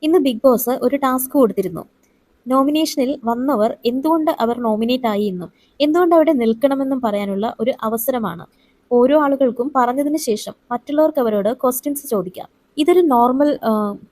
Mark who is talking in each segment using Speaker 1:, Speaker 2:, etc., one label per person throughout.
Speaker 1: ഇന്ന് big boss ഒരു task കൊടുത്തിരുന്നു. നോമിനേഷനിൽ വന്നവർ എന്തുകൊണ്ട് അവർ നോമിനേറ്റ് ആയി എന്നും എന്തുകൊണ്ട് അവിടെ നിൽക്കണമെന്നും പറയാനുള്ള ഒരു അവസരമാണ്. ഓരോ ആളുകൾക്കും പറഞ്ഞതിന് ശേഷം മറ്റുള്ളവർക്ക് അവരോട് ക്വസ്റ്റ്യൻസ് ചോദിക്കാം. ഇതൊരു നോർമൽ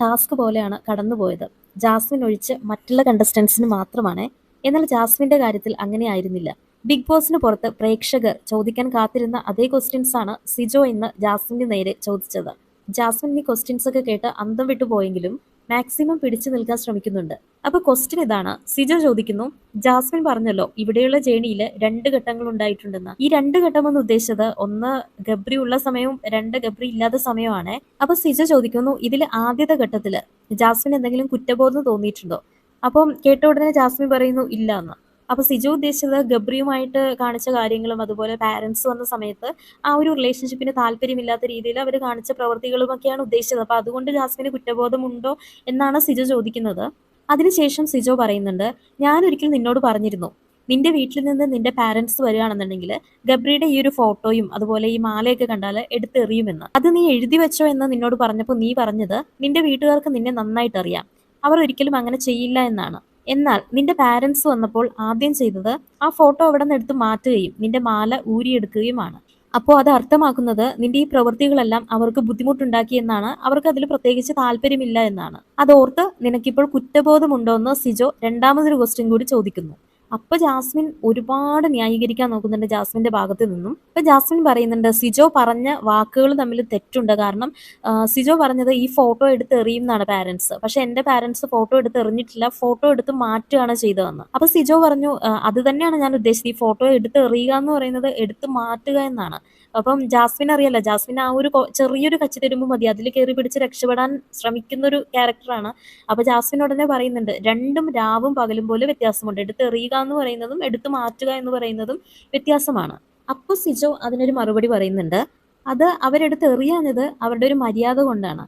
Speaker 1: ടാസ്ക് പോലെയാണ് കടന്നുപോയത്. ജാസ്മിൻ ഒഴിച്ച് മറ്റുള്ള കണ്ടസ്റ്റൻസിന് മാത്രമാണ്. എന്നാൽ ജാസ്മിന്റെ കാര്യത്തിൽ അങ്ങനെ ആയിരുന്നില്ല. ബിഗ് ബോസിന് പുറത്ത് പ്രേക്ഷകർ ചോദിക്കാൻ കാത്തിരുന്ന അതേ ക്വസ്റ്റ്യൻസ് ആണ് സിജോ ഇന്ന് ജാസ്മിന് നേരെ ചോദിച്ചത്. ജാസ്മിൻ ഈ ക്വസ്റ്റ്യൻസ് ഒക്കെ കേട്ട് അന്തം വിട്ടു പോയെങ്കിലും മാക്സിമം പിടിച്ചു നിൽക്കാൻ ശ്രമിക്കുന്നുണ്ട്. അപ്പൊ ക്വസ്റ്റ്യൻ ഇതാണ്. സിജോ ചോദിക്കുന്നു, ജാസ്മിൻ പറഞ്ഞല്ലോ ഇവിടെയുള്ള ജേണിയിൽ 2 ഘട്ടങ്ങൾ ഉണ്ടായിട്ടുണ്ടെന്ന്. ഈ 2 ഘട്ടം എന്ന് ഉദ്ദേശിച്ചത് ഒന്ന് ഗബ്രി ഉള്ള സമയവും 2 ഗബ്രി ഇല്ലാത്ത സമയമാണ്. അപ്പൊ സിജോ ചോദിക്കുന്നു, ഇതിൽ ആദ്യത്തെ ഘട്ടത്തില് ജാസ്മിൻ എന്തെങ്കിലും കുറ്റബോധം തോന്നിയിട്ടുണ്ടോ? അപ്പം കേട്ട ഉടനെ ജാസ്മിൻ പറയുന്നു ഇല്ല എന്ന്. അപ്പൊ സിജു ഉദ്ദേശിച്ചത് ഗബ്രിയുമായിട്ട് കാണിച്ച കാര്യങ്ങളും അതുപോലെ പാരന്റ്സ് വന്ന സമയത്ത് ആ ഒരു റിലേഷൻഷിപ്പിന് താല്പര്യമില്ലാത്ത രീതിയിൽ അവർ കാണിച്ച പ്രവൃത്തികളുമൊക്കെയാണ് ഉദ്ദേശിച്ചത്. അപ്പൊ അതുകൊണ്ട് ജാസ്മിന് കുറ്റബോധമുണ്ടോ എന്നാണ് സിജോ ചോദിക്കുന്നത്. അതിനുശേഷം സിജോ പറയുന്നുണ്ട്, ഞാൻ ഒരിക്കൽ നിന്നോട് പറഞ്ഞിരുന്നു, നിന്റെ വീട്ടിൽ നിന്ന് നിന്റെ പാരന്റ്സ് വരികയാണെന്നുണ്ടെങ്കിൽ ഗബ്രിയുടെ ഈ ഒരു ഫോട്ടോയും അതുപോലെ ഈ മാലയൊക്കെ കണ്ടാൽ എടുത്തെറിയുമെന്ന്. അത് നീ എഴുതി വെച്ചോ എന്ന് നിന്നോട് പറഞ്ഞപ്പോൾ നീ പറഞ്ഞത് നിന്റെ വീട്ടുകാർക്ക് നിന്നെ നന്നായിട്ട് അറിയാം, അവർ ഒരിക്കലും അങ്ങനെ ചെയ്യില്ല എന്നാണ്. എന്നാൽ നിന്റെ പാരന്റ്സ് വന്നപ്പോൾ ആദ്യം ചെയ്തത് ആ ഫോട്ടോ അവിടെ നിന്ന് എടുത്ത് മാറ്റുകയും നിന്റെ മാല ഊരിയെടുക്കുകയുമാണ്. അപ്പോൾ അത് അർത്ഥമാക്കുന്നത് നിന്റെ ഈ പ്രവൃത്തികളെല്ലാം അവർക്ക് ബുദ്ധിമുട്ടുണ്ടാക്കി എന്നാണ്, അവർക്ക് അതിൽ പ്രത്യേകിച്ച് താല്പര്യമില്ല എന്നാണ്. അതോർത്ത് നിനക്കിപ്പോൾ കുറ്റബോധമുണ്ടോ എന്ന് സിജോ രണ്ടാമതൊരു ക്വസ്റ്റ്യൻ കൂടി ചോദിക്കുന്നു. അപ്പൊ ജാസ്മിൻ ഒരുപാട് ന്യായീകരിക്കാൻ നോക്കുന്നുണ്ട് ജാസ്മിന്റെ ഭാഗത്ത് നിന്നും. അപ്പൊ ജാസ്മിൻ പറയുന്നുണ്ട് സിജോ പറഞ്ഞ വാക്കുകൾ തമ്മിൽ തെറ്റുണ്ട്. കാരണം സിജോ പറഞ്ഞത് ഈ ഫോട്ടോ എടുത്ത് എറിയും എന്നാണ് പാരന്റ്സ്. പക്ഷെ എന്റെ പാരന്റ്സ് ഫോട്ടോ എടുത്ത് എറിഞ്ഞിട്ടില്ല, ഫോട്ടോ എടുത്ത് മാറ്റുകയാണ് ചെയ്തതെന്ന്. അപ്പൊ സിജോ പറഞ്ഞു, അത് തന്നെയാണ് ഞാൻ ഉദ്ദേശിച്ചത്, ഈ ഫോട്ടോ എടുത്ത് എറിയുക എന്ന് പറയുന്നത് എടുത്ത് മാറ്റുക എന്നാണ്. അപ്പം ജാസ്മിൻ അറിയാലോ, ജാസ്മിൻ ആ ഒരു ചെറിയൊരു കച്ചിത്തുരുമ്പ് മതി, അതിൽ കയറി പിടിച്ച് രക്ഷപ്പെടാൻ ശ്രമിക്കുന്ന ഒരു ക്യാരക്ടറാണ്. അപ്പൊ ജാസ്മിൻ ഉടനെ പറയുന്നുണ്ട്, രണ്ടും രാവും പകലും പോലെ വ്യത്യാസമുണ്ട്, എടുത്ത് എറിയുക എന്ന് പറയുന്നതും എടുത്ത് മാറ്റുക എന്ന് പറയുന്നതും വ്യത്യാസമാണ്. അപ്പൊ സിജോ അതിനൊരു മറുപടി പറയുന്നുണ്ട്, അത് അവരെടുത്ത് എറിയാഞ്ഞത് അവരുടെ ഒരു മര്യാദ കൊണ്ടാണ്.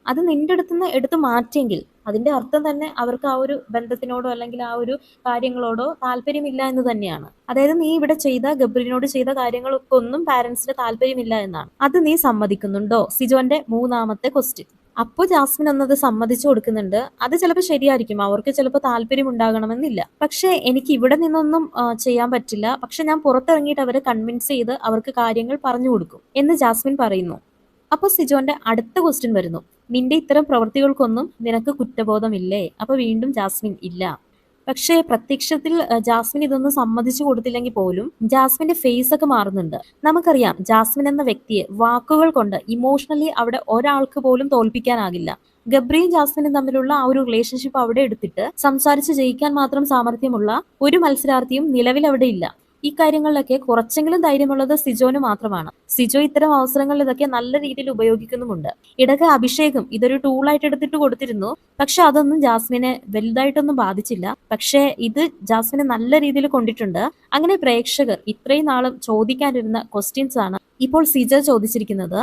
Speaker 1: അത് നിന്റെ അടുത്തുനിന്ന് എടുത്ത് മാറ്റിയെങ്കിൽ അതിന്റെ അർത്ഥം തന്നെ അവർക്ക് ആ ഒരു ബന്ധത്തിനോടോ അല്ലെങ്കിൽ ആ ഒരു കാര്യങ്ങളോടോ താല്പര്യമില്ല എന്ന് തന്നെയാണ്. അതായത് നീ ഇവിടെ ചെയ്ത ഗബ്രിനോട് ചെയ്ത കാര്യങ്ങളൊക്കെ ഒന്നും പാരന്റ്സിന് താല്പര്യമില്ല എന്നാണ്. അത് നീ സമ്മതിക്കുന്നുണ്ടോ? സിജോന്റെ മൂന്നാമത്തെ ക്വസ്റ്റ്യൻ. അപ്പോൾ ജാസ്മിൻ ഒന്നത് സമ്മതിച്ചു കൊടുക്കുന്നുണ്ട്. അത് ചിലപ്പോൾ ശരിയായിരിക്കും, അവർക്ക് ചിലപ്പോൾ താല്പര്യം ഉണ്ടാകണമെന്നില്ല. പക്ഷേ എനിക്ക് ഇവിടെ നിന്നൊന്നും ചെയ്യാൻ പറ്റില്ല. പക്ഷെ ഞാൻ പുറത്തിറങ്ങിയിട്ട് അവരെ കൺവിൻസ് ചെയ്ത് അവർക്ക് കാര്യങ്ങൾ പറഞ്ഞു കൊടുക്കും എന്ന് ജാസ്മിൻ പറയുന്നു. അപ്പൊ സിജോന്റെ അടുത്ത ക്വസ്റ്റ്യൻ വരുന്നു, നിന്റെ ഇത്തരം പ്രവൃത്തികൾക്കൊന്നും നിനക്ക് കുറ്റബോധമില്ലേ? അപ്പൊ വീണ്ടും ജാസ്മിൻ ഇല്ല. പക്ഷേ പ്രത്യക്ഷത്തിൽ ജാസ്മിൻ ഇതൊന്നും സമ്മതിച്ചു കൊടുത്തില്ലെങ്കിൽ പോലും ജാസ്മിന്റെ ഫേസ് ഒക്കെ മാറുന്നുണ്ട്. നമുക്കറിയാം ജാസ്മിൻ എന്ന വ്യക്തിയെ വാക്കുകൾ കൊണ്ട് ഇമോഷണലി അവിടെ ഒരാൾക്ക് പോലും തോൽപ്പിക്കാനാകില്ല. ഗബ്രിയും ജാസ്മിനും തമ്മിലുള്ള ആ ഒരു റിലേഷൻഷിപ്പ് അവിടെ എടുത്തിട്ട് സംസാരിച്ച് ജയിക്കാൻ മാത്രം സാമർഥ്യമുള്ള ഒരു മത്സരാർത്ഥിയും നിലവിൽ അവിടെ ഇല്ല. ഈ കാര്യങ്ങളിലൊക്കെ കുറച്ചെങ്കിലും ധൈര്യമുള്ളത് സിജോന് മാത്രമാണ്. സിജോ ഇത്തരം അവസരങ്ങളിൽ ഇതൊക്കെ നല്ല രീതിയിൽ ഉപയോഗിക്കുന്നുമുണ്ട്. ഇടയ്ക്ക് അഭിഷേകും ഇതൊരു ടൂളായിട്ട് എടുത്തിട്ട് കൊടുത്തിരുന്നു. പക്ഷെ അതൊന്നും ജാസ്മിനെ വലുതായിട്ടൊന്നും ബാധിച്ചില്ല. പക്ഷേ ഇത് ജാസ്മിനെ നല്ല രീതിയിൽ കൊണ്ടിട്ടുണ്ട്. അങ്ങനെ പ്രേക്ഷകർ ഇത്രയും നാളും ചോദിക്കാനിരുന്ന ക്വസ്റ്റ്യൻസ് ആണ് ഇപ്പോൾ സിജോ ചോദിച്ചിരിക്കുന്നത്.